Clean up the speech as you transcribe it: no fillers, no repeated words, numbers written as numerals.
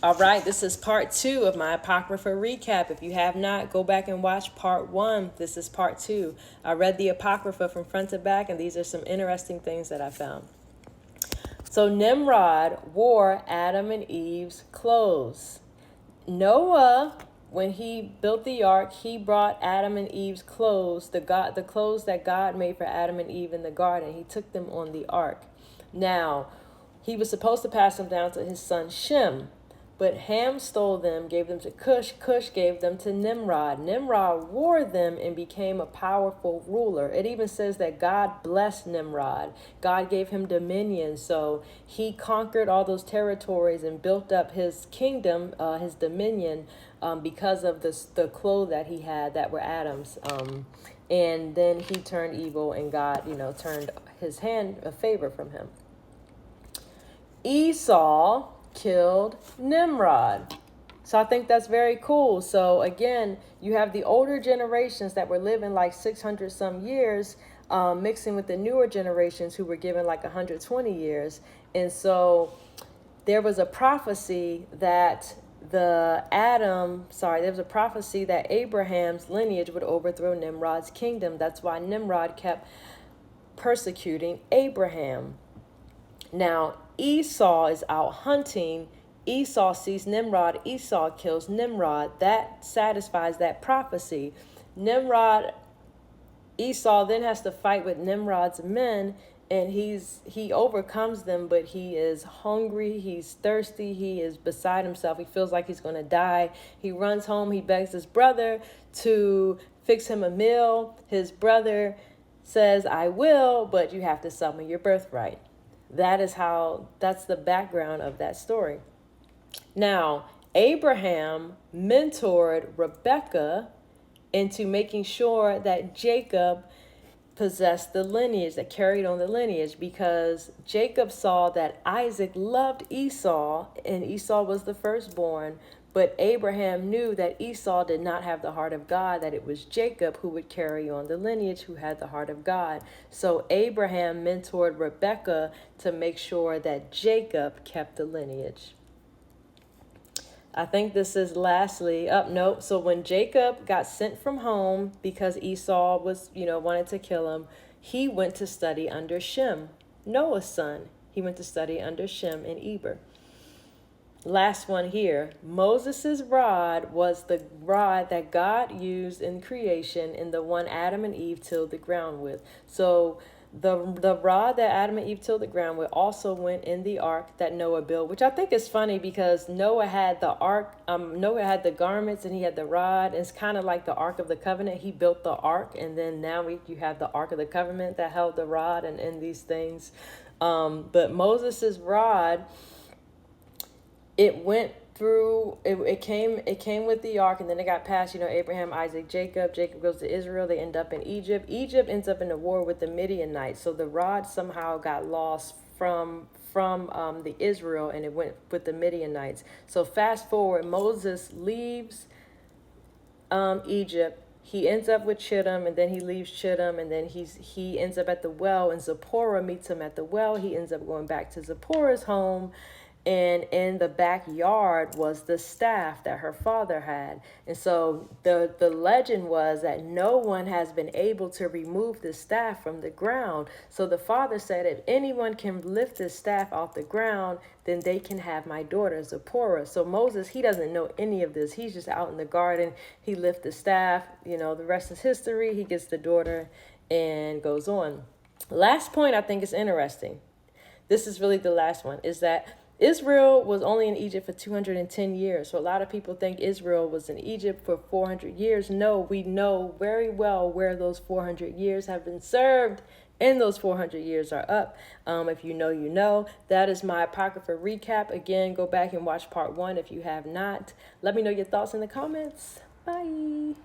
All right, this is part 2 of my Apocrypha recap. If you have not, go back and watch part 1. This is part 2. I read the Apocrypha from front to back, and these are some interesting things that I found. So Nimrod wore Adam and Eve's clothes. Noah, when he built the ark, he brought Adam and Eve's clothes, the clothes that God made for Adam and Eve in the garden. He took them on the ark. Now, he was supposed to pass them down to his son Shem. But Ham stole them, gave them to Cush. Cush gave them to Nimrod. Nimrod wore them and became a powerful ruler. It even says that God blessed Nimrod. God gave him dominion. So he conquered all those territories and built up his kingdom, his dominion, because of the clothes that he had that were Adam's. And then he turned evil, and God, turned his hand of favor from him. Esau killed Nimrod. So I think that's very cool. So again, you have the older generations that were living like 600 some years, mixing with the newer generations who were given like 120 years. And so there was a prophecy that Abraham's lineage would overthrow Nimrod's kingdom. That's why Nimrod kept persecuting Abraham. Now, Esau is out hunting. Esau sees Nimrod. Esau kills Nimrod. That satisfies that prophecy. Esau then has to fight with Nimrod's men, and he overcomes them, but he is hungry, he's thirsty, he is beside himself. He feels like he's going to die. He runs home. He begs his brother to fix him a meal. His brother says, I will, but you have to sell me your birthright. That's the background of that story. Now, Abraham mentored Rebekah into making sure that Jacob possessed the lineage, that carried on the lineage, because Jacob saw that Isaac loved Esau, and Esau was the firstborn. But Abraham knew that Esau did not have the heart of God, that it was Jacob who would carry on the lineage, who had the heart of God. So Abraham mentored Rebekah to make sure that Jacob kept the lineage. I think this is lastly, So when Jacob got sent from home because Esau was, wanted to kill him, he went to study under Shem, Noah's son. He went to study under Shem and Eber. Last one here. Moses' rod was the rod that God used in creation, and the one Adam and Eve tilled the ground with. So the rod that Adam and Eve tilled the ground with also went in the ark that Noah built, which I think is funny because Noah had the ark, Noah had the garments and he had the rod. It's kind of like the Ark of the Covenant. He built the ark, and then now you have the Ark of the Covenant that held the rod and these things. But Moses' rod, it went through, it came with the ark, and then it got past, Abraham, Isaac, Jacob. Jacob goes to Israel. They end up in Egypt. Egypt ends up in a war with the Midianites. So the rod somehow got lost from the Israel, and it went with the Midianites. So fast forward, Moses leaves Egypt. He ends up with Chittim, and then he leaves Chittim, and then he ends up at the well, and Zipporah meets him at the well. He ends up going back to Zipporah's home. And in the backyard was the staff that her father had. And so the legend was that no one has been able to remove the staff from the ground. So the father said, if anyone can lift this staff off the ground, then they can have my daughter Zipporah. So Moses, he doesn't know any of this. He's just out in the garden. He lifts the staff. The rest is history. He gets the daughter and goes on. Last point I think is interesting. This is really the last one, is that Israel was only in Egypt for 210 years. So a lot of people think Israel was in Egypt for 400 years. No, we know very well where those 400 years have been served, and those 400 years are up. If you know, you know. That is my Apocrypha recap. Again, go back and watch part 1 if you have not. Let me know your thoughts in the comments. Bye.